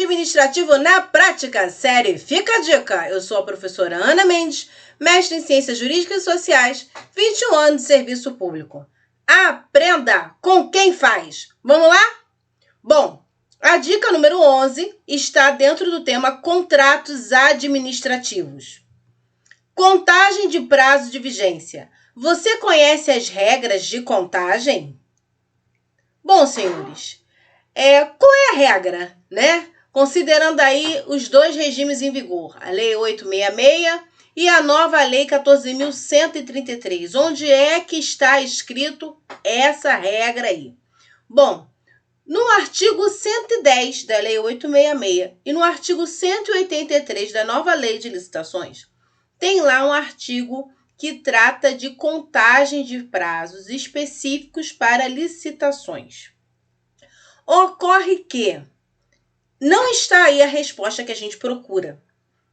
Administrativo na Prática, série Fica a Dica. Eu sou a professora Ana Mendes, mestre em Ciências Jurídicas e Sociais, 21 anos de serviço público. Aprenda com quem faz. Vamos lá? Bom, a dica número 11 está dentro do tema Contratos Administrativos. Contagem de prazo de vigência. Você conhece as regras de contagem? Bom, senhores, qual é a regra, né? Considerando aí os dois regimes em vigor, a Lei 866 e a nova Lei 14.133. Onde é que está escrito essa regra aí? Bom, no artigo 110 da Lei 866 e no artigo 183 da nova Lei de Licitações, tem lá um artigo que trata de contagem de prazos específicos para licitações. Ocorre que não está aí a resposta que a gente procura,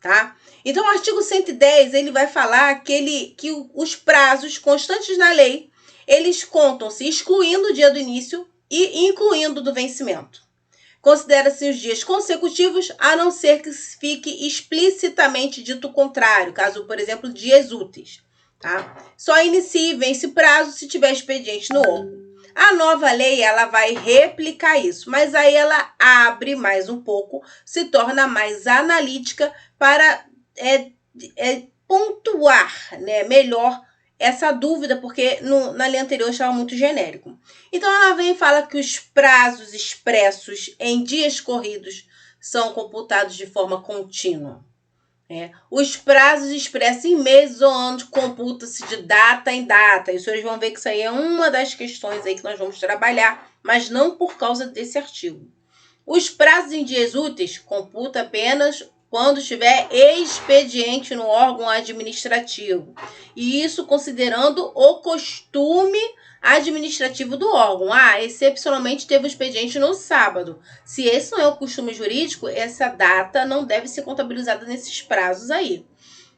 tá? Então, o artigo 110, ele vai falar que os prazos constantes na lei, eles contam-se excluindo o dia do início e incluindo do vencimento. Considera-se os dias consecutivos, a não ser que fique explicitamente dito o contrário, caso, por exemplo, dias úteis, tá? Só inicia e vence prazo se tiver expediente no órgão. A nova lei, ela vai replicar isso, mas aí ela abre mais um pouco, se torna mais analítica para pontuar, né, melhor essa dúvida, porque na lei anterior estava muito genérico. Então, ela vem e fala que os prazos expressos em dias corridos são computados de forma contínua. Os prazos expressos em meses ou anos computam-se de data em data. E os senhores vão ver que isso aí é uma das questões aí que nós vamos trabalhar, mas não por causa desse artigo. Os prazos em dias úteis computa apenas quando estiver expediente no órgão administrativo. E isso considerando o costume administrativo do órgão. Excepcionalmente teve um expediente no sábado. Se esse não é o costume jurídico, essa data não deve ser contabilizada nesses prazos aí.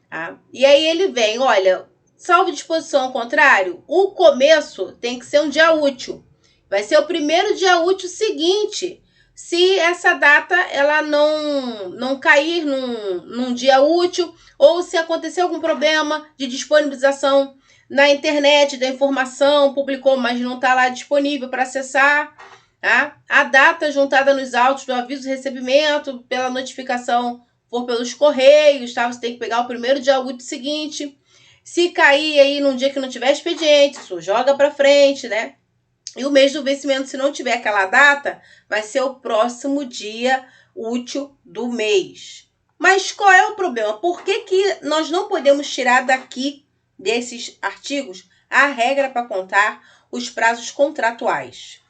Tá? E aí ele vem, olha, salvo disposição ao contrário, o começo tem que ser um dia útil. Vai ser o primeiro dia útil seguinte, se essa data ela não cair num dia útil, ou se acontecer algum problema de disponibilização na internet da informação, publicou, mas não está lá disponível para acessar, tá? A data juntada nos autos do aviso de recebimento pela notificação for pelos correios, tá? Você tem que pegar o primeiro dia útil seguinte. Se cair aí num dia que não tiver expediente, isso joga para frente, né? E o mês do vencimento, se não tiver aquela data, vai ser o próximo dia útil do mês. Mas qual é o problema? Por que nós não podemos tirar daqui desses artigos a regra para contar os prazos contratuais?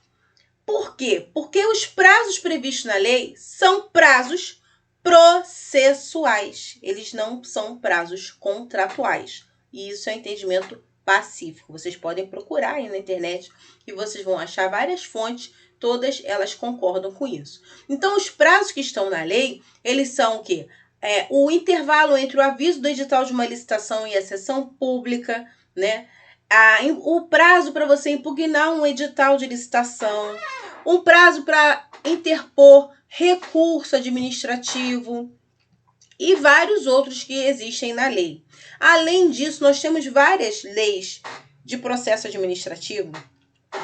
Por quê? Porque os prazos previstos na lei são prazos processuais. Eles não são prazos contratuais. E isso é entendimento pacífico. Vocês podem procurar aí na internet e vocês vão achar várias fontes, todas elas concordam com isso. Então, os prazos que estão na lei, eles são o quê? O intervalo entre o aviso do edital de uma licitação e a sessão pública, né? O prazo para você impugnar um edital de licitação, um prazo para interpor recurso administrativo e vários outros que existem na lei. Além disso, nós temos várias leis de processo administrativo.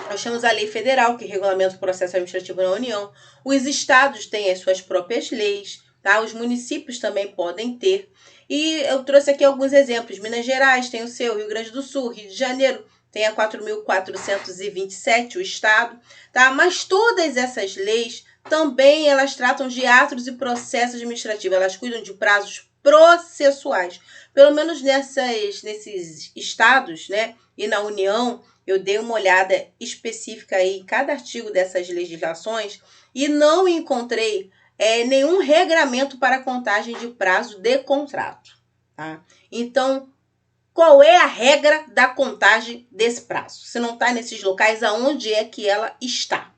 Nós temos a lei federal, que regulamenta o processo administrativo na União. Os estados têm as suas próprias leis, tá? Os municípios também podem ter. E eu trouxe aqui alguns exemplos. Minas Gerais tem o seu, Rio Grande do Sul, Rio de Janeiro tem a 4.427, o estado, tá? Mas todas essas leis também elas tratam de atos e processos administrativos. Elas cuidam de prazos processuais. Pelo menos nesses estados, né? E na União, eu dei uma olhada específica aí em cada artigo dessas legislações e não encontrei nenhum regramento para contagem de prazo de contrato, tá? Então, qual é a regra da contagem desse prazo? Se não está nesses locais, aonde é que ela está?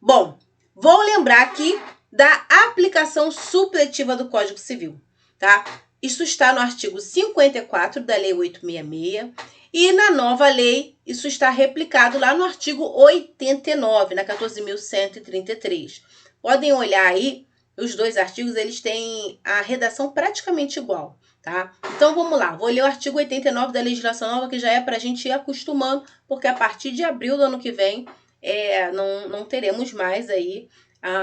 Bom, vou lembrar aqui da aplicação supletiva do Código Civil, tá? Isso está no artigo 54 da Lei 866 e na nova lei isso está replicado lá no artigo 89, na 14.133. Podem olhar aí os dois artigos, eles têm a redação praticamente igual, tá? Então, vamos lá. Vou ler o artigo 89 da legislação nova, que já é para a gente ir acostumando, porque a partir de abril do ano que vem, não teremos mais aí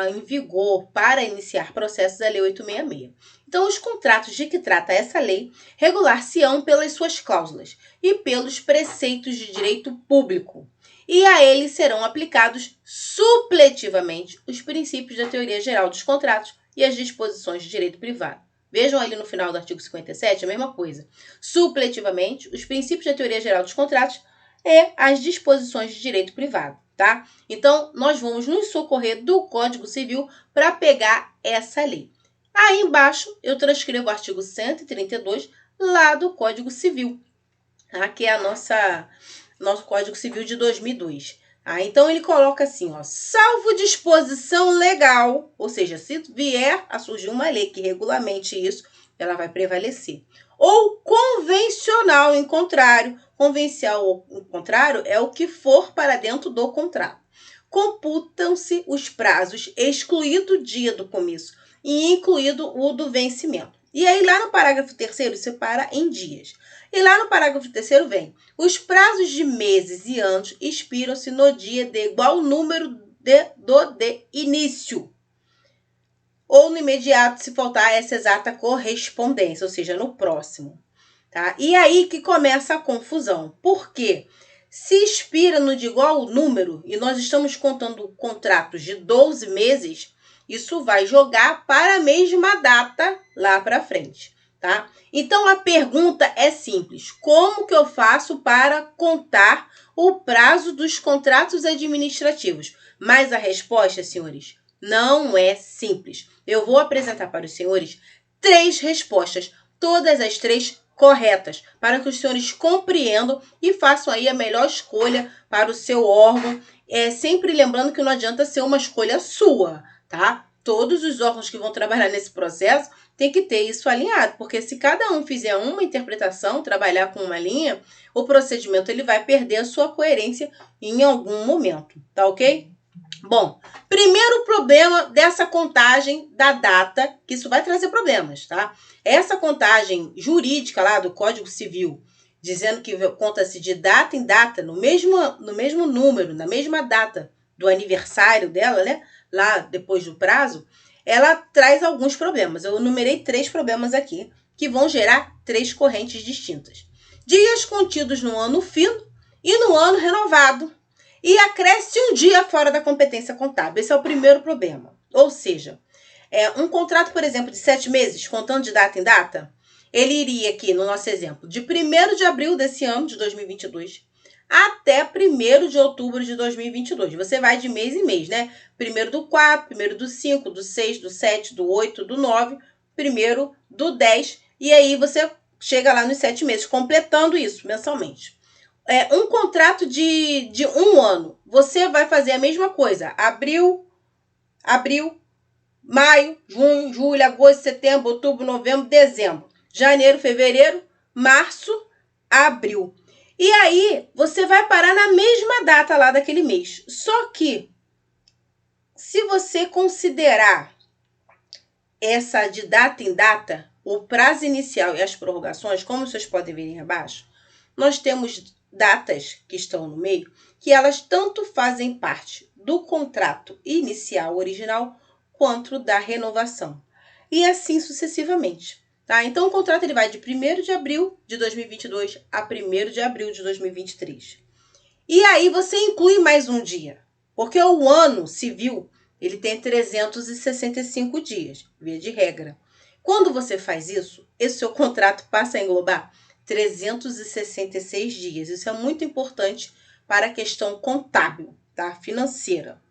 em vigor para iniciar processos a Lei 866. Então, os contratos de que trata essa lei regular-se-ão pelas suas cláusulas e pelos preceitos de direito público, e a eles serão aplicados supletivamente os princípios da teoria geral dos contratos e as disposições de direito privado. Vejam ali no final do artigo 57 a mesma coisa. Supletivamente, os princípios da teoria geral dos contratos e as disposições de direito privado, tá? Então, nós vamos nos socorrer do Código Civil para pegar essa lei. Aí embaixo, eu transcrevo o artigo 132 lá do Código Civil, tá? Que é nosso Código Civil de 2002. Então, ele coloca assim, ó, salvo disposição legal, ou seja, se vier a surgir uma lei que regulamente isso, ela vai prevalecer. Ou convencional, em contrário. Convencional, em contrário, é o que for para dentro do contrato. Computam-se os prazos, excluído o dia do começo e incluído o do vencimento. E aí, lá no parágrafo 3º, separa em dias. E lá no parágrafo 3º vem: os prazos de meses e anos expiram-se no dia de igual número de início, ou no imediato, se faltar essa exata correspondência, ou seja, no próximo. Tá? E aí que começa a confusão. Por quê? Se expira no de igual número, e nós estamos contando contratos de 12 meses, isso vai jogar para a mesma data lá para frente. Tá? Então, a pergunta é simples: como que eu faço para contar o prazo dos contratos administrativos? Mas a resposta, senhores, não é simples. Eu vou apresentar para os senhores 3 respostas, todas as 3 corretas, para que os senhores compreendam e façam aí a melhor escolha para o seu órgão. Sempre lembrando que não adianta ser uma escolha sua, tá? Todos os órgãos que vão trabalhar nesse processo tem que ter isso alinhado, porque se cada um fizer uma interpretação, trabalhar com uma linha, o procedimento ele vai perder a sua coerência em algum momento, tá ok? Bom, primeiro problema dessa contagem da data, que isso vai trazer problemas, tá? Essa contagem jurídica lá do Código Civil, dizendo que conta-se de data em data, no mesmo número, na mesma data do aniversário dela, né? Lá depois do prazo, ela traz alguns problemas. Eu enumerei 3 problemas aqui, que vão gerar 3 correntes distintas. Dias contidos no ano fino e no ano renovado. E acresce um dia fora da competência contábil. Esse é o primeiro problema. Ou seja, um contrato, por exemplo, de 7 meses, contando de data em data, ele iria aqui, no nosso exemplo, de 1º de abril desse ano, de 2022, até 1º de outubro de 2022. Você vai de mês em mês, né? 1º do 4, 1º do 5, do 6, do 7, do 8, do 9, 1º do 10. E aí você chega lá nos 7 meses, completando isso mensalmente. Um contrato de 1 ano, você vai fazer a mesma coisa. Abril, maio, junho, julho, agosto, setembro, outubro, novembro, dezembro. Janeiro, fevereiro, março, abril. E aí, você vai parar na mesma data lá daquele mês. Só que, se você considerar essa de data em data, o prazo inicial e as prorrogações, como vocês podem ver abaixo, nós temos datas que estão no meio, que elas tanto fazem parte do contrato inicial original quanto da renovação. E assim sucessivamente. Tá? Então, o contrato ele vai de 1º de abril de 2022 a 1º de abril de 2023. E aí você inclui mais um dia, porque o ano civil ele tem 365 dias, via de regra. Quando você faz isso, esse seu contrato passa a englobar 366 dias. Isso é muito importante para a questão contábil, tá? Financeira.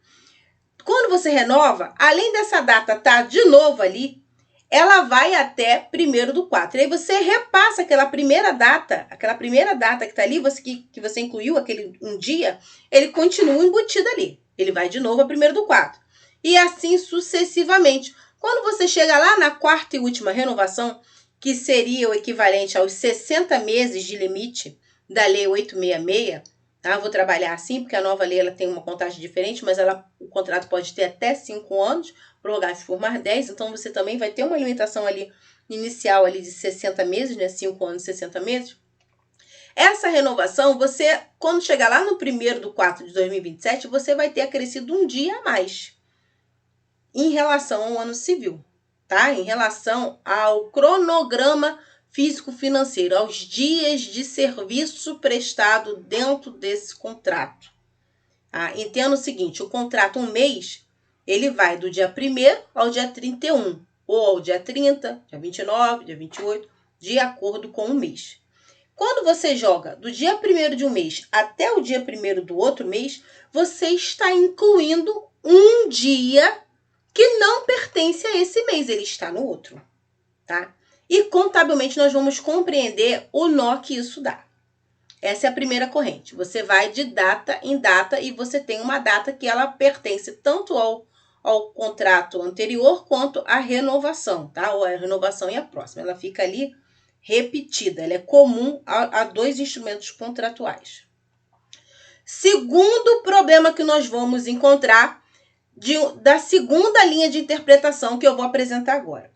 Quando você renova, além dessa data estar de novo ali, ela vai até 1º do 4. E aí você repassa aquela primeira data que está ali, que você incluiu, aquele um dia, ele continua embutido ali. Ele vai de novo a 1º do 4. E assim sucessivamente. Quando você chega lá na 4ª e última renovação, que seria o equivalente aos 60 meses de limite da Lei 866, tá? Eu vou trabalhar assim, porque a nova lei ela tem uma contagem diferente, mas o contrato pode ter até 5 anos, prorrogados por mais 10, então você também vai ter uma limitação ali inicial ali de 60 meses, né? 5 anos, 60 meses. Essa renovação, você, quando chegar lá no 1º de 2027, você vai ter acrescido um dia a mais em relação ao ano civil, tá? Em relação ao cronograma físico-financeiro, aos dias de serviço prestado dentro desse contrato. Entenda o seguinte, o contrato um mês, ele vai do dia 1º ao dia 31, ou ao dia 30, dia 29, dia 28, de acordo com o mês. Quando você joga do dia 1º de um mês até o dia 1º do outro mês, você está incluindo um dia que não pertence a esse mês, ele está no outro, tá? E contabilmente nós vamos compreender o nó que isso dá. Essa é a primeira corrente. Você vai de data em data e você tem uma data que ela pertence tanto ao contrato anterior quanto à renovação, tá? Ou a renovação e a próxima. Ela fica ali repetida, ela é comum a 2 instrumentos contratuais. Segundo problema que nós vamos encontrar da segunda linha de interpretação que eu vou apresentar agora.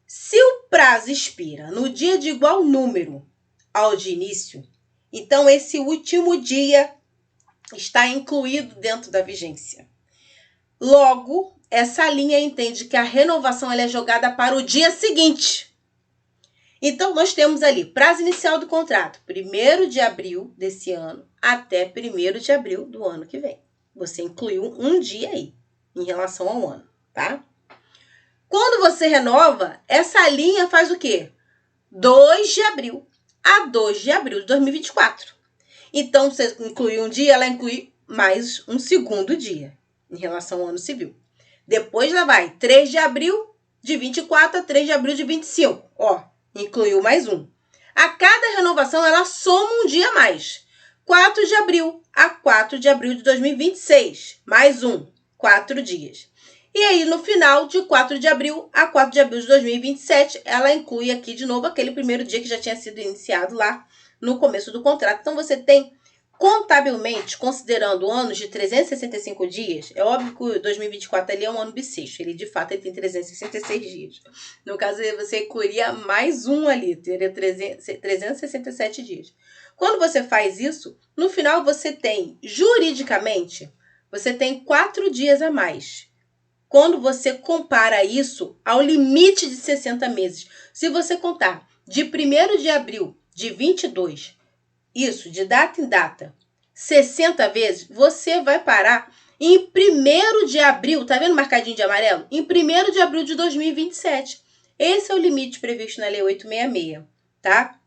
Se o prazo expira no dia de igual número ao de início, então esse último dia está incluído dentro da vigência. Logo, essa linha entende que a renovação ela é jogada para o dia seguinte. Então, nós temos ali prazo inicial do contrato, 1º de abril desse ano até 1º de abril do ano que vem. Você incluiu um dia aí, em relação ao ano, tá? Quando você renova, essa linha faz o quê? 2 de abril a 2 de abril de 2024. Então, você incluiu um dia, ela inclui mais um segundo dia, em relação ao ano civil. Depois, ela vai 3 de abril de 24 a 3 de abril de 25. Ó, incluiu mais um. A cada renovação, ela soma um dia a mais. 4 de abril a 4 de abril de 2026. Mais um. 4 dias. E aí, no final, de 4 de abril a 4 de abril de 2027, ela inclui aqui de novo aquele primeiro dia que já tinha sido iniciado lá no começo do contrato. Então, você tem, contabilmente, considerando anos de 365 dias, é óbvio que o 2024 ali é um ano bissexto, ele de fato ele tem 366 dias. No caso, você incluiria mais um ali, teria 367 dias. Quando você faz isso, no final você tem, juridicamente, você tem 4 dias a mais. Quando você compara isso ao limite de 60 meses. Se você contar de 1º de abril de 22, isso, de data em data, 60 vezes, você vai parar em 1º de abril, tá vendo marcadinho de amarelo? Em 1º de abril de 2027. Esse é o limite previsto na Lei 866, tá?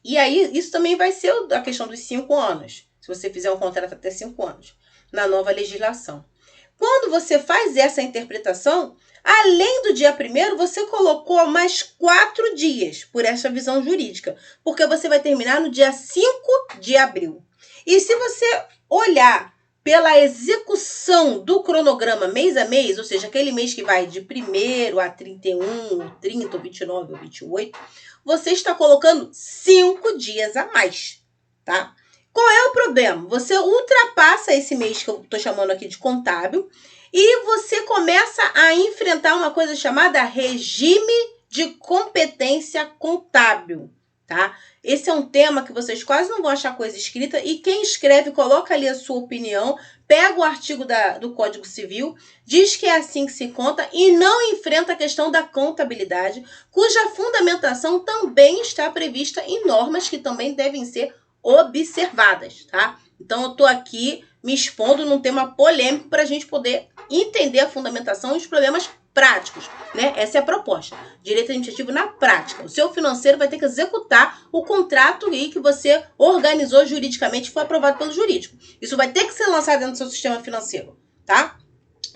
E aí, isso também vai ser a questão dos 5 anos, se você fizer um contrato até 5 anos, na nova legislação. Quando você faz essa interpretação, além do dia 1º, você colocou mais 4 dias por essa visão jurídica, porque você vai terminar no dia 5 de abril. E se você olhar pela execução do cronograma mês a mês, ou seja, aquele mês que vai de 1º a 31, ou 30, ou 29, ou 28, você está colocando 5 dias a mais, tá? Qual é o problema? Você ultrapassa esse mês que eu estou chamando aqui de contábil e você começa a enfrentar uma coisa chamada regime de competência contábil, tá? Esse é um tema que vocês quase não vão achar coisa escrita e quem escreve coloca ali a sua opinião, pega o artigo do Código Civil, diz que é assim que se conta e não enfrenta a questão da contabilidade, cuja fundamentação também está prevista em normas que também devem ser observadas, tá? Então, eu tô aqui me expondo num tema polêmico para a gente poder entender a fundamentação e os problemas práticos, né? Essa é a proposta. Direito administrativo na prática. O seu financeiro vai ter que executar o contrato aí que você organizou juridicamente e foi aprovado pelo jurídico. Isso vai ter que ser lançado dentro do seu sistema financeiro, tá?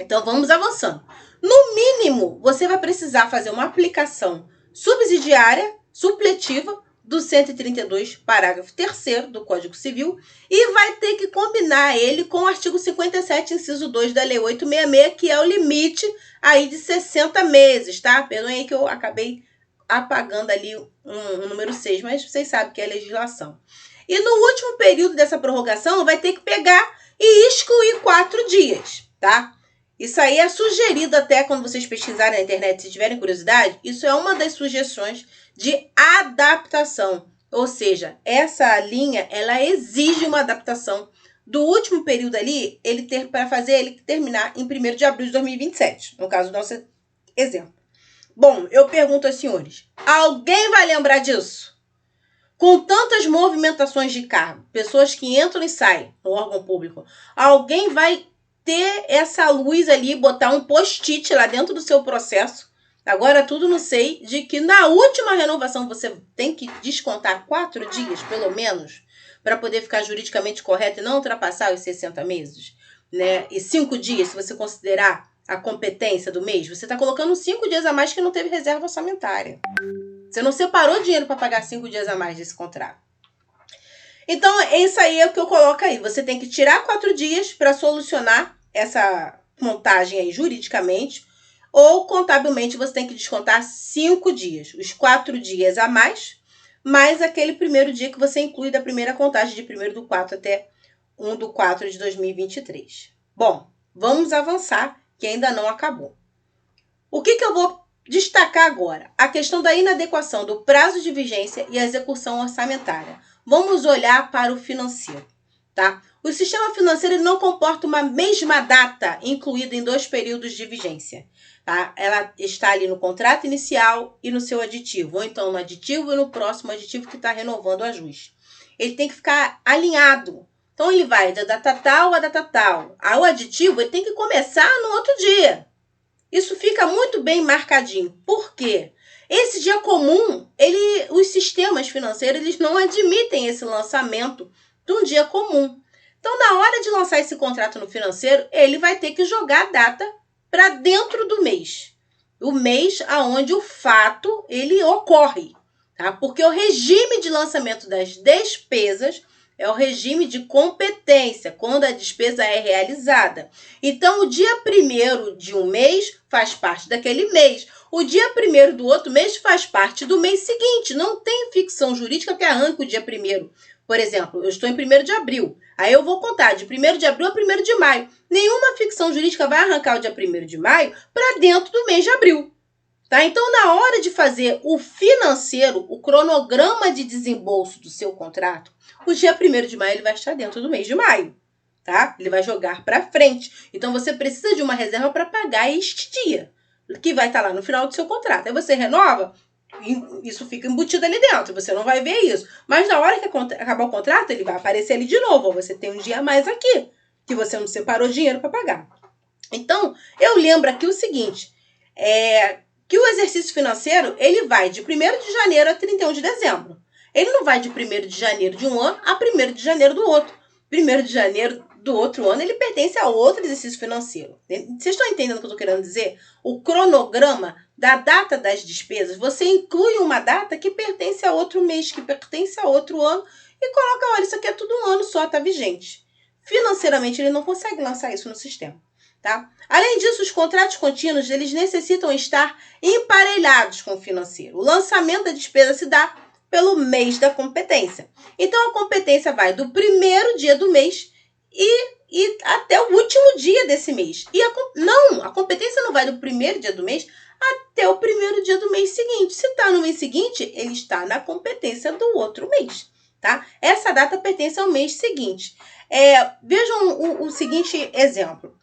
Então, vamos avançando. No mínimo, você vai precisar fazer uma aplicação subsidiária, supletiva, do 132, parágrafo 3º do Código Civil e vai ter que combinar ele com o artigo 57, inciso 2 da Lei 866, que é o limite aí de 60 meses, tá? Perdoem aí que eu acabei apagando ali um número 6, mas vocês sabem que é a legislação. E no último período dessa prorrogação, vai ter que pegar e excluir 4 dias, tá? Isso aí é sugerido até quando vocês pesquisarem na internet, se tiverem curiosidade, isso é uma das sugestões de adaptação. Ou seja, essa linha, ela exige uma adaptação do último período ali, para fazer ele terminar em 1º de abril de 2027, no caso do nosso exemplo. Bom, eu pergunto aos senhores, alguém vai lembrar disso? Com tantas movimentações de cargo, pessoas que entram e saem no órgão público, alguém vai ter essa luz ali, botar um post-it lá dentro do seu processo, agora tudo no SEI, de que na última renovação você tem que descontar 4 dias, pelo menos, para poder ficar juridicamente correto e não ultrapassar os 60 meses, né? E 5 dias, se você considerar a competência do mês, você está colocando 5 dias a mais que não teve reserva orçamentária. Você não separou dinheiro para pagar 5 dias a mais desse contrato. Então, isso aí é o que eu coloco aí. Você tem que tirar 4 dias para solucionar essa montagem aí juridicamente, ou contabilmente você tem que descontar 5 dias. Os 4 dias a mais aquele primeiro dia que você inclui da primeira contagem de 1º/4 até 1/4 de 2023. Bom, vamos avançar, que ainda não acabou. O que eu vou destacar agora? A questão da inadequação do prazo de vigência e a execução orçamentária. Vamos olhar para o financeiro, tá? O sistema financeiro não comporta uma mesma data incluída em 2 períodos de vigência, tá? Ela está ali no contrato inicial e no seu aditivo, ou então no aditivo e no próximo aditivo que está renovando o ajuste. Ele tem que ficar alinhado. Então, ele vai da data tal a data tal. O aditivo ele tem que começar no outro dia. Isso fica muito bem marcadinho. Por quê? Esse dia comum, os sistemas financeiros eles não admitem esse lançamento de um dia comum. Então, na hora de lançar esse contrato no financeiro, ele vai ter que jogar a data para dentro do mês. O mês aonde o fato ele ocorre. Tá? Porque o regime de lançamento das despesas é o regime de competência, quando a despesa é realizada. Então, o dia 1º de um mês faz parte daquele mês. O dia 1º do outro mês faz parte do mês seguinte. Não tem ficção jurídica que arranque o dia 1º. Por exemplo, eu estou em 1º de abril. Aí eu vou contar de 1º de abril a 1º de maio. Nenhuma ficção jurídica vai arrancar o dia 1º de maio para dentro do mês de abril. Tá? Então, na hora de fazer o financeiro, o cronograma de desembolso do seu contrato, o dia 1º de maio ele vai estar dentro do mês de maio. Tá? Ele vai jogar para frente. Então, você precisa de uma reserva para pagar este dia, que vai estar lá no final do seu contrato. Aí você renova, isso fica embutido ali dentro, você não vai ver isso. Mas na hora que acabar o contrato, ele vai aparecer ali de novo. Você tem um dia a mais aqui, que você não separou dinheiro para pagar. Então, eu lembro aqui o seguinte, que o exercício financeiro, ele vai de 1º de janeiro a 31 de dezembro. Ele não vai de 1º de janeiro de um ano a 1º de janeiro do outro. 1º de janeiro do outro ano, ele pertence a outro exercício financeiro. Vocês estão entendendo o que eu estou querendo dizer? O cronograma da data das despesas, você inclui uma data que pertence a outro mês, que pertence a outro ano, e coloca, olha, isso aqui é tudo um ano só, está vigente. Financeiramente, ele não consegue lançar isso no sistema. Tá? Além disso, os contratos contínuos eles necessitam estar emparelhados com o financeiro. O lançamento da despesa se dá pelo mês da competência. Então, a competência vai do 1º dia do mês e até o último dia desse mês. A competência não vai do 1º dia do mês até o 1º dia do mês seguinte. Se está no mês seguinte, ele está na competência do outro mês. Tá? Essa data pertence ao mês seguinte. Vejam o seguinte exemplo.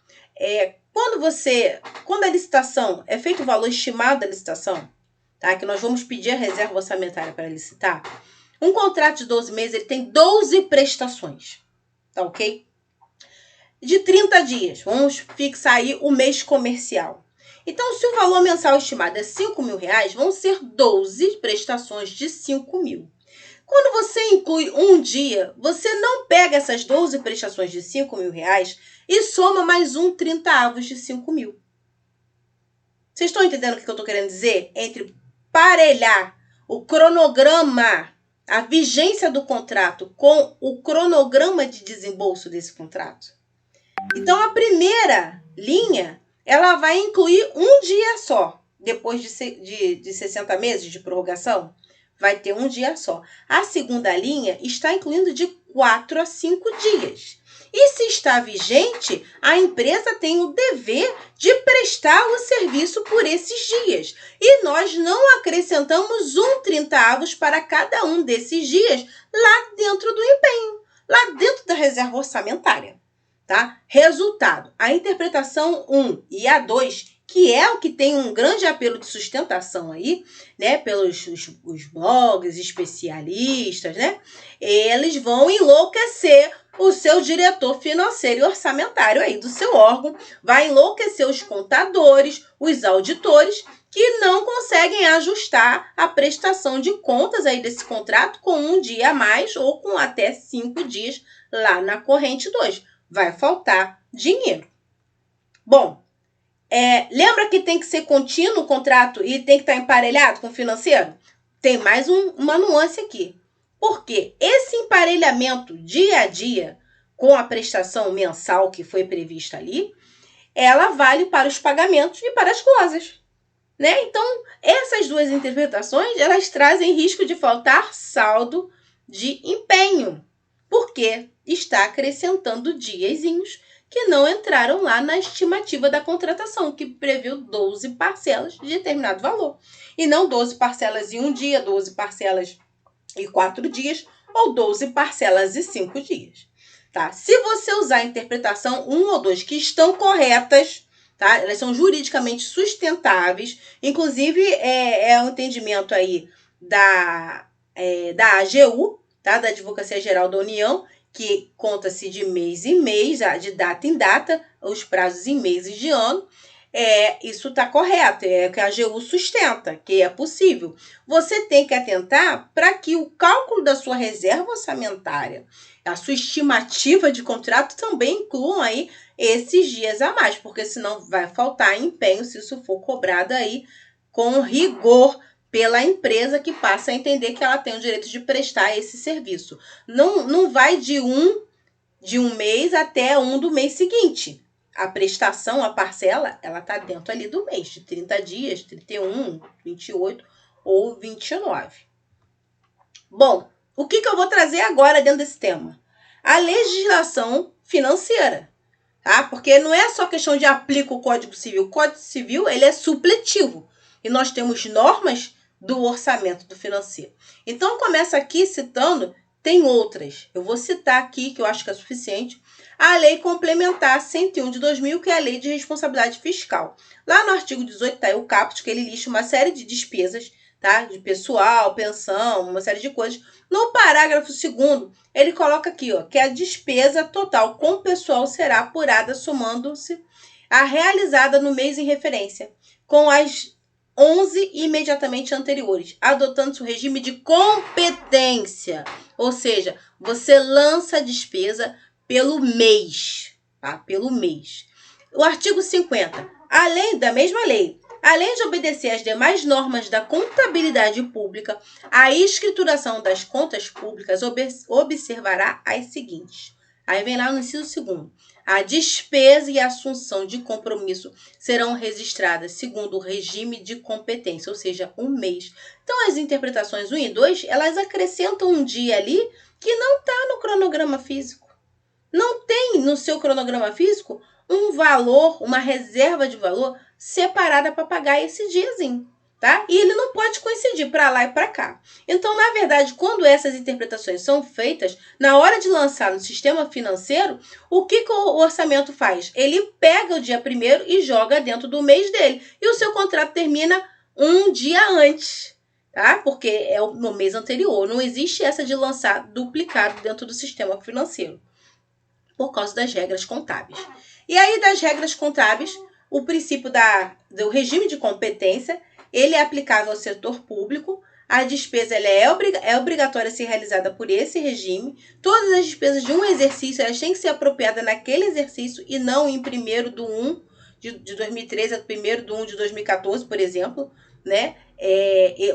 Quando a licitação é feito o valor estimado da licitação, tá? Que nós vamos pedir a reserva orçamentária para licitar, um contrato de 12 meses ele tem 12 prestações, tá ok? De 30 dias, vamos fixar aí o mês comercial. Então, se o valor mensal estimado é R$5.000, vão ser 12 prestações de 5.000. Quando você inclui um dia, você não pega essas 12 prestações de R$5.000 e soma mais 1/30 de 5.000. Vocês estão entendendo o que eu estou querendo dizer? Entre parelhar o cronograma, a vigência do contrato com o cronograma de desembolso desse contrato. Então, a primeira linha, ela vai incluir um dia só, depois de 60 meses de prorrogação. Vai ter um dia só. A segunda linha está incluindo de 4 a 5 dias. E se está vigente, a empresa tem o dever de prestar o serviço por esses dias. E nós não acrescentamos 1/30 para cada um desses dias lá dentro do empenho, lá dentro da reserva orçamentária. Tá? Resultado, a interpretação 1 e a 2, que é o que tem um grande apelo de sustentação aí, né, pelos os blogs, especialistas, né, eles vão enlouquecer o seu diretor financeiro e orçamentário aí do seu órgão, vai enlouquecer os contadores, os auditores, que não conseguem ajustar a prestação de contas aí desse contrato com 1 dia a mais ou com até 5 dias lá na corrente 2. Vai faltar dinheiro. Bom, lembra que tem que ser contínuo o contrato e tem que estar emparelhado com o financeiro? Tem mais uma nuance aqui. Porque esse emparelhamento dia a dia com a prestação mensal que foi prevista ali, ela vale para os pagamentos e para as glosas. Né? Então, essas duas interpretações, elas trazem risco de faltar saldo de empenho. Porque está acrescentando diazinhos que não entraram lá na estimativa da contratação, que previu 12 parcelas de determinado valor. E não 12 parcelas em 1 dia, 12 parcelas em 4 dias ou 12 parcelas em 5 dias. Tá? Se você usar a interpretação 1 ou 2, que estão corretas, tá? Elas são juridicamente sustentáveis, inclusive é um entendimento aí da AGU, tá? Da Advocacia Geral da União, que conta-se de mês em mês, de data em data, os prazos em meses de ano. Isso está correto, é o que a AGU sustenta, que é possível. Você tem que atentar para que o cálculo da sua reserva orçamentária, a sua estimativa de contrato também incluam aí esses dias a mais, porque senão vai faltar empenho se isso for cobrado aí com rigor pela empresa que passa a entender que ela tem o direito de prestar esse serviço. Não vai de um mês até um do mês seguinte. A prestação, a parcela, ela está dentro ali do mês, de 30 dias, 31, 28 ou 29. Bom, o que eu vou trazer agora dentro desse tema? A legislação financeira. Tá? Porque não é só questão de aplicar o Código Civil. O Código Civil ele é supletivo. E nós temos normas do orçamento do financeiro. Então, começa aqui citando, tem outras. Eu vou citar aqui, que eu acho que é suficiente, a Lei Complementar 101 de 2000, que é a Lei de Responsabilidade Fiscal. Lá no artigo 18 está aí o caput, que ele lista uma série de despesas, tá? De pessoal, pensão, uma série de coisas. No parágrafo 2º, ele coloca aqui, ó, que a despesa total com o pessoal será apurada somando-se a realizada no mês em referência, com as 11 imediatamente anteriores, adotando-se o regime de competência. Ou seja, você lança a despesa pelo mês, tá? Pelo mês. O artigo 50, além da mesma lei, além de obedecer às demais normas da contabilidade pública, a escrituração das contas públicas observará as seguintes. Aí vem lá no inciso 2º. A despesa e a assunção de compromisso serão registradas segundo o regime de competência, ou seja, um mês. Então, as interpretações 1 e 2, elas acrescentam um dia ali que não está no cronograma físico. Não tem no seu cronograma físico um valor, uma reserva de valor separada para pagar esse diazinho, tá? E ele não pode coincidir para lá e para cá. Então, na verdade, quando essas interpretações são feitas, na hora de lançar no sistema financeiro, o que o orçamento faz? Ele pega o dia 1º e joga dentro do mês dele. E o seu contrato termina um dia antes, tá? Porque é no mês anterior. Não existe essa de lançar duplicado dentro do sistema financeiro, por causa das regras contábeis. E aí, das regras contábeis, o princípio do regime de competência, ele é aplicável ao setor público. A despesa ela é obrigatória a ser realizada por esse regime. Todas as despesas de um exercício elas têm que ser apropriadas naquele exercício e não em 1º de 1 de 2013 a 1º de 1 de 2014, por exemplo. Né?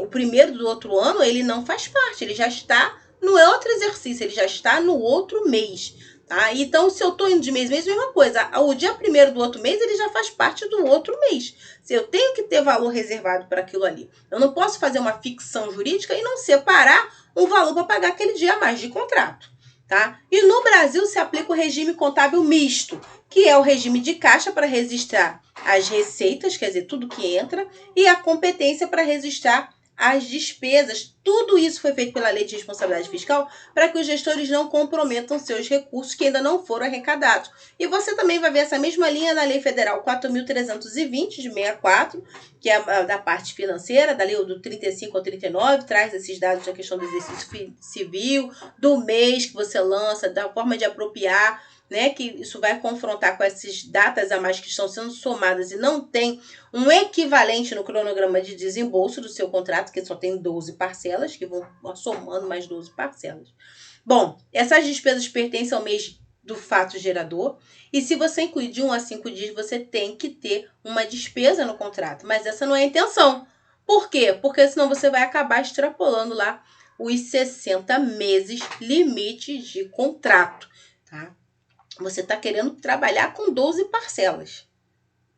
O primeiro do outro ano ele não faz parte, ele já está no outro exercício, ele já está no outro mês. Tá? Então, se eu estou indo de mês em mês, mesma coisa. O dia 1º do outro mês, ele já faz parte do outro mês. Se eu tenho que ter valor reservado para aquilo ali. Eu não posso fazer uma ficção jurídica e não separar um valor para pagar aquele dia a mais de contrato. tá? E no Brasil se aplica o regime contábil misto, que é o regime de caixa para registrar as receitas, quer dizer, tudo que entra, e a competência para registrar as despesas. Tudo isso foi feito pela Lei de Responsabilidade Fiscal para que os gestores não comprometam seus recursos que ainda não foram arrecadados. E você também vai ver essa mesma linha na Lei Federal 4.320 de 64, que é da parte financeira, da lei do 35 ao 39, traz esses dados da questão do exercício civil, do mês que você lança, da forma de apropriar, né, que isso vai confrontar com essas datas a mais que estão sendo somadas e não tem um equivalente no cronograma de desembolso do seu contrato, que só tem 12 parcelas, que vão somando mais 12 parcelas. Bom, essas despesas pertencem ao mês do fato gerador, e se você incluir de 1 a 5 dias, você tem que ter uma despesa no contrato, mas essa não é a intenção. Por quê? Porque senão você vai acabar extrapolando lá os 60 meses limite de contrato, tá? Você está querendo trabalhar com 12 parcelas.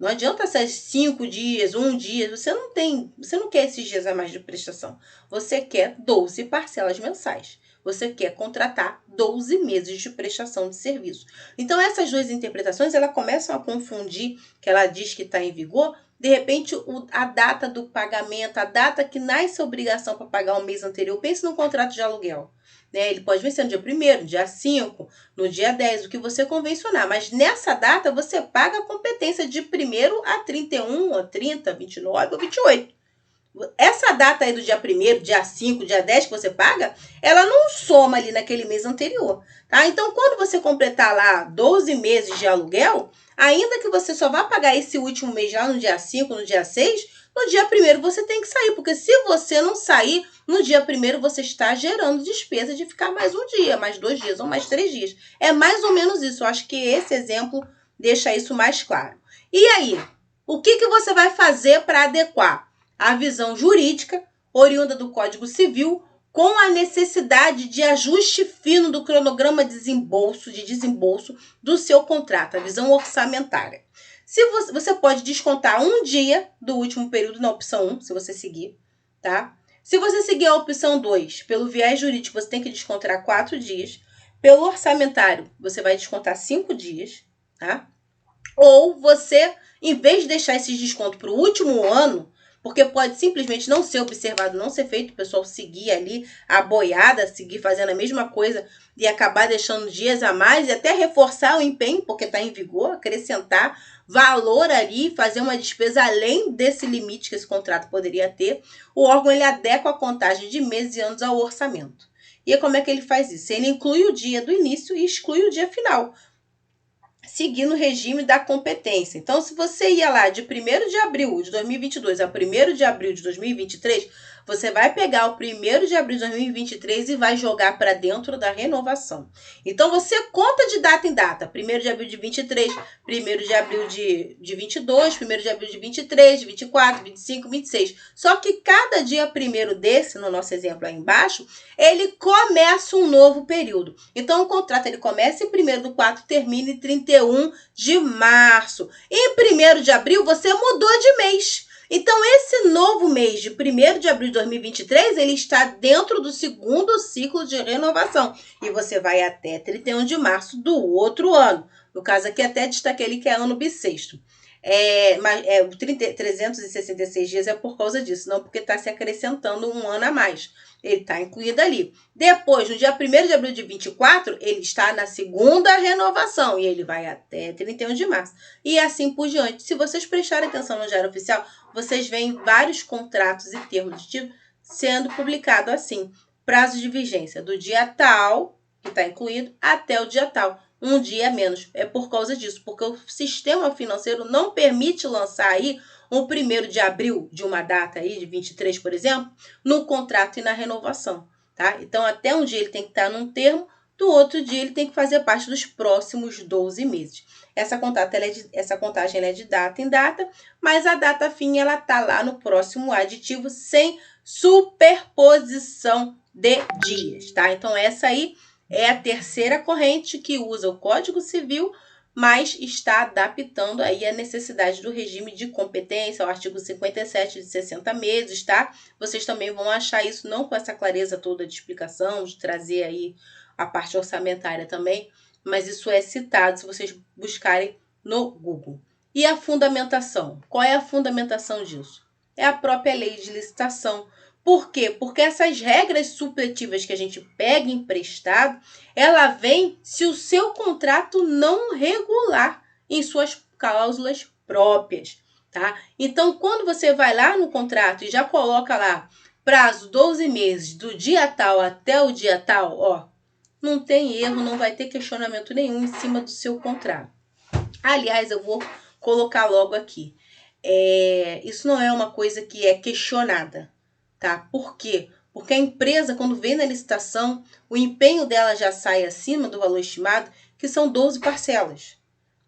Não adianta ser 5 dias, 1 dia, você não quer esses dias a mais de prestação. Você quer 12 parcelas mensais. Você quer contratar 12 meses de prestação de serviço. Então, essas duas interpretações, elas começam a confundir, que ela diz que está em vigor, de repente, a data do pagamento, a data que nasce a obrigação para pagar o mês anterior. Pense no contrato de aluguel. Né? Ele pode vencer no dia 1º, no dia 5, no dia 10, o que você convencionar. Mas nessa data, você paga a competência de 1º a 31, a 30, 29 ou 28. Essa data aí do dia 1º, dia 5, dia 10 que você paga, ela não soma ali naquele mês anterior, tá? Então, quando você completar lá 12 meses de aluguel, ainda que você só vá pagar esse último mês lá no dia 5, no dia 6, no dia 1º você tem que sair, porque se você não sair, no dia 1º você está gerando despesa de ficar mais um dia, mais 2 dias ou mais 3 dias. É mais ou menos isso, eu acho que esse exemplo deixa isso mais claro. E aí, o que você vai fazer para adequar a visão jurídica, oriunda do Código Civil, com a necessidade de ajuste fino do cronograma de desembolso do seu contrato, a visão orçamentária? Se você pode descontar um dia do último período na opção 1, se você seguir, tá? Se você seguir a opção 2, pelo viés jurídico, você tem que descontar 4 dias. Pelo orçamentário, você vai descontar 5 dias, tá? Ou você, em vez de deixar esses descontos para o último ano, porque pode simplesmente não ser observado, não ser feito, o pessoal seguir ali a boiada, seguir fazendo a mesma coisa e acabar deixando dias a mais e até reforçar o empenho, porque está em vigor, acrescentar valor ali, fazer uma despesa além desse limite que esse contrato poderia ter. O órgão ele adequa a contagem de meses e anos ao orçamento. E como é que ele faz isso? Ele inclui o dia do início e exclui o dia final, seguindo o regime da competência. Então, se você ia lá de 1º de abril de 2022 a 1º de abril de 2023, você vai pegar o 1º de abril de 2023 e vai jogar para dentro da renovação. Então, você conta de data em data. 1º de abril de 23, 1º de abril de 22, 1º de abril de 23, de 24, 25, 26. Só que cada dia 1º desse, no nosso exemplo aí embaixo, ele começa um novo período. Então, o contrato ele começa em 1º/4, termina em 31 de março. Em 1º de abril, você mudou de mês. Então, esse novo mês de 1º de abril de 2023, ele está dentro do segundo ciclo de renovação. E você vai até 31 de março do outro ano. No caso aqui, até destaquei ali que é ano bissexto. Mas 366 dias é por causa disso, não porque está se acrescentando um ano a mais. Ele está incluído ali. Depois, no dia 1º de abril de 24, ele está na segunda renovação e ele vai até 31 de março. E assim por diante. Se vocês prestarem atenção no Diário Oficial, vocês veem vários contratos e termos de título sendo publicados assim. Prazo de vigência do dia tal, que está incluído, até o dia tal. Um dia a menos. É por causa disso, porque o sistema financeiro não permite lançar aí um 1º de abril de uma data aí, de 23, por exemplo, no contrato e na renovação, tá? Então, até um dia ele tem que estar num termo, do outro dia ele tem que fazer parte dos próximos 12 meses. Essa contagem ela é de data em data, mas a data fim ela tá lá no próximo aditivo sem superposição de dias, tá? Então, essa aí é a terceira corrente que usa o Código Civil, mas está adaptando aí a necessidade do regime de competência, ao artigo 57 de 60 meses, tá? Vocês também vão achar isso não com essa clareza toda de explicação, de trazer aí a parte orçamentária também, mas isso é citado se vocês buscarem no Google. E a fundamentação? Qual é a fundamentação disso? É a própria lei de licitação. Por quê? Porque essas regras supletivas que a gente pega emprestado, ela vem se o seu contrato não regular em suas cláusulas próprias, tá? Então, quando você vai lá no contrato e já coloca lá prazo 12 meses, do dia tal até o dia tal, ó, não tem erro, não vai ter questionamento nenhum em cima do seu contrato. Aliás, eu vou colocar logo aqui. Isso não é uma coisa que é questionada, tá? Por quê? Porque a empresa, quando vem na licitação, o empenho dela já sai acima do valor estimado, que são 12 parcelas.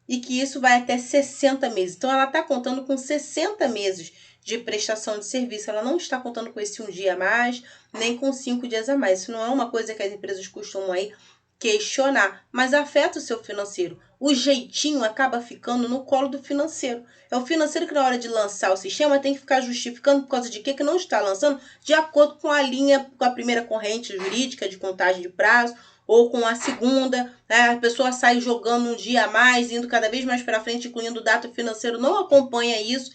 E que isso vai até 60 meses. Então, ela está contando com 60 meses de prestação de serviço. Ela não está contando com esse 1 dia a mais, nem com 5 dias a mais. Isso não é uma coisa que as empresas costumam aí questionar, mas afeta o seu financeiro. O jeitinho acaba ficando no colo do financeiro. É o financeiro que na hora de lançar o sistema tem que ficar justificando por causa de quê? Que não está lançando de acordo com a linha, com a primeira corrente jurídica de contagem de prazo, ou com a segunda, né? A pessoa sai jogando um dia a mais, indo cada vez mais para frente, incluindo data, o financeiro não acompanha isso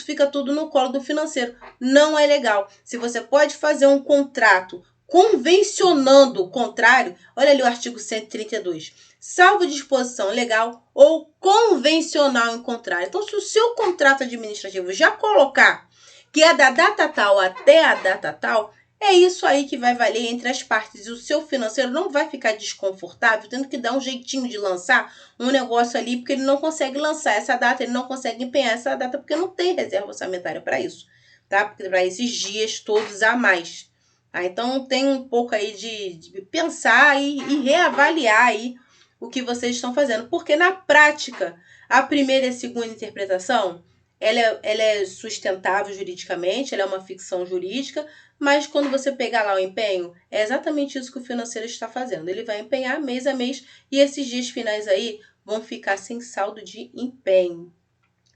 fica tudo no colo do financeiro. Não é legal. Se você pode fazer um contrato convencionando o contrário, olha ali o artigo 132, salvo disposição legal ou convencional em contrário. Então, se o seu contrato administrativo já colocar que é da data tal até a data tal, é isso aí que vai valer entre as partes. E o seu financeiro não vai ficar desconfortável tendo que dar um jeitinho de lançar um negócio ali, porque ele não consegue lançar essa data, ele não consegue empenhar essa data, porque não tem reserva orçamentária para isso, tá? Porque para esses dias todos a mais. Tá? Então, tem um pouco aí de pensar e reavaliar aí o que vocês estão fazendo. Porque, na prática, a primeira e a segunda interpretação, ela é sustentável juridicamente, ela é uma ficção jurídica, mas quando você pegar lá o empenho, é exatamente isso que o financeiro está fazendo. Ele vai empenhar mês a mês e esses dias finais aí vão ficar sem saldo de empenho,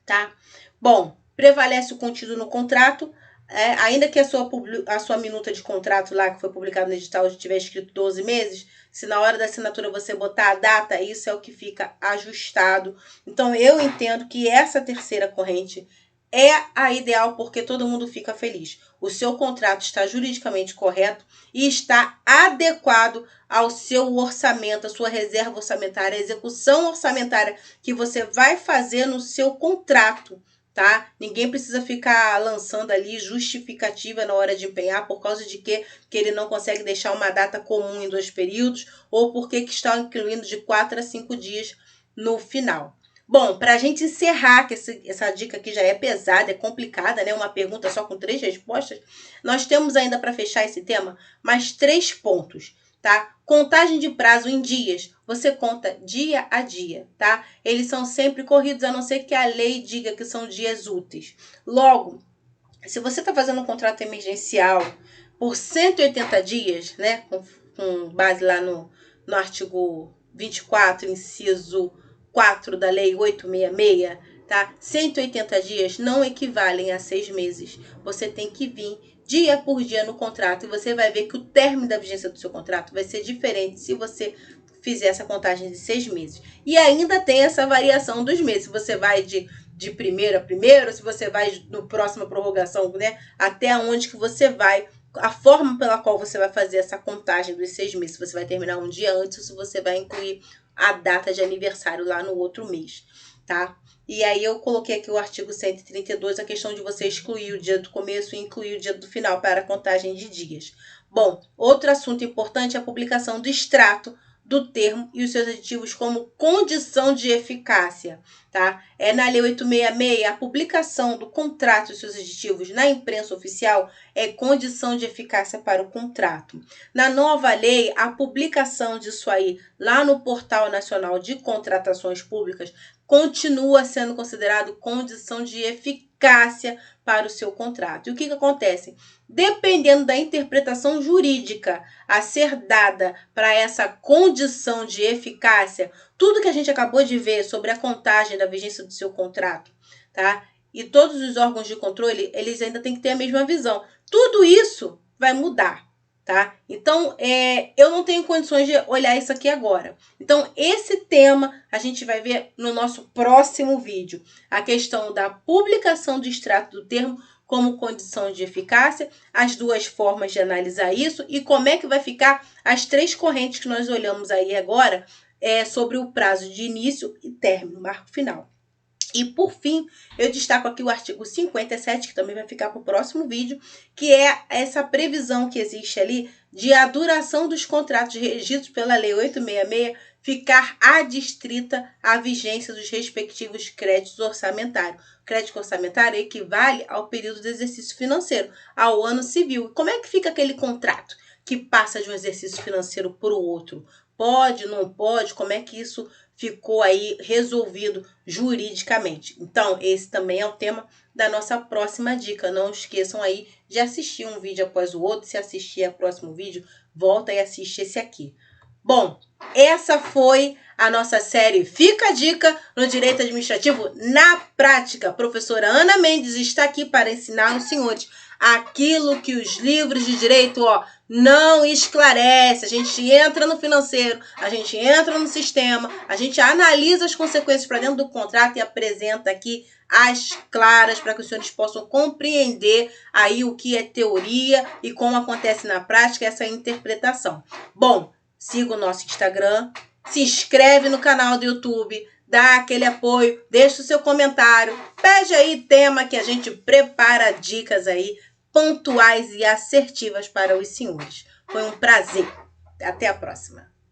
tá? Bom, prevalece o contido no contrato, ainda que a sua minuta de contrato lá, que foi publicado no edital, tiver escrito 12 meses, se na hora da assinatura você botar a data, isso é o que fica ajustado. Então, eu entendo que essa terceira corrente é a ideal porque todo mundo fica feliz. O seu contrato está juridicamente correto e está adequado ao seu orçamento, a sua reserva orçamentária, a execução orçamentária que você vai fazer no seu contrato, tá? Ninguém precisa ficar lançando ali justificativa na hora de empenhar por causa de que ele não consegue deixar uma data comum em 2 períodos ou porque que está incluindo de 4 a 5 dias no final. Bom, para a gente encerrar, que essa dica aqui já é pesada, é complicada, né? Uma pergunta só com 3 respostas. Nós temos ainda para fechar esse tema mais 3 pontos, tá? Contagem de prazo em dias. Você conta dia a dia, tá? Eles são sempre corridos, a não ser que a lei diga que são dias úteis. Logo, se você está fazendo um contrato emergencial por 180 dias, né? Com base lá no artigo 24, inciso 4 da Lei 866, tá? 180 dias não equivalem a 6 meses. Você tem que vir dia por dia no contrato e você vai ver que o término da vigência do seu contrato vai ser diferente se você fizer essa contagem de 6 meses. E ainda tem essa variação dos meses. Se você vai de primeiro a primeiro, se você vai no próxima prorrogação, né? Até onde que você vai, a forma pela qual você vai fazer essa contagem dos 6 meses. Se você vai terminar um dia antes ou se você vai incluir a data de aniversário lá no outro mês, tá? E aí eu coloquei aqui o artigo 132, a questão de você excluir o dia do começo e incluir o dia do final para a contagem de dias. Bom, outro assunto importante é a publicação do extrato do termo e os seus aditivos como condição de eficácia, tá? Na Lei 866, a publicação do contrato e seus aditivos na imprensa oficial é condição de eficácia para o contrato. Na nova lei, a publicação disso aí lá no Portal Nacional de Contratações Públicas continua sendo considerado condição de eficácia para o seu contrato. E o que acontece? Dependendo da interpretação jurídica a ser dada para essa condição de eficácia, tudo que a gente acabou de ver sobre a contagem da vigência do seu contrato, tá? E todos os órgãos de controle, eles ainda têm que ter a mesma visão. Tudo isso vai mudar, tá? Então, eu não tenho condições de olhar isso aqui agora. Então, esse tema a gente vai ver no nosso próximo vídeo. A questão da publicação do extrato do termo como condição de eficácia, as duas formas de analisar isso e como é que vai ficar as três correntes que nós olhamos aí agora sobre o prazo de início e término, marco final. E, por fim, eu destaco aqui o artigo 57, que também vai ficar para o próximo vídeo, que é essa previsão que existe ali de a duração dos contratos regidos pela Lei 866 ficar adstrita à vigência dos respectivos créditos orçamentários. O crédito orçamentário equivale ao período do exercício financeiro, ao ano civil. Como é que fica aquele contrato que passa de um exercício financeiro para o outro? Pode, não pode? Como é que isso ficou aí resolvido juridicamente? Então, esse também é o tema da nossa próxima dica. Não esqueçam aí de assistir um vídeo após o outro. Se assistir ao próximo vídeo, volta e assiste esse aqui. Bom, essa foi a nossa série Fica a Dica no Direito Administrativo na Prática. A professora Ana Mendes está aqui para ensinar os senhores aquilo que os livros de direito, não esclarece. A gente entra no financeiro, a gente entra no sistema, a gente analisa as consequências para dentro do contrato e apresenta aqui as claras para que os senhores possam compreender aí o que é teoria e como acontece na prática essa interpretação. Bom, siga o nosso Instagram, se inscreve no canal do YouTube, dá aquele apoio, deixa o seu comentário, pede aí tema que a gente prepara dicas aí pontuais e assertivas para os senhores. Foi um prazer. Até a próxima.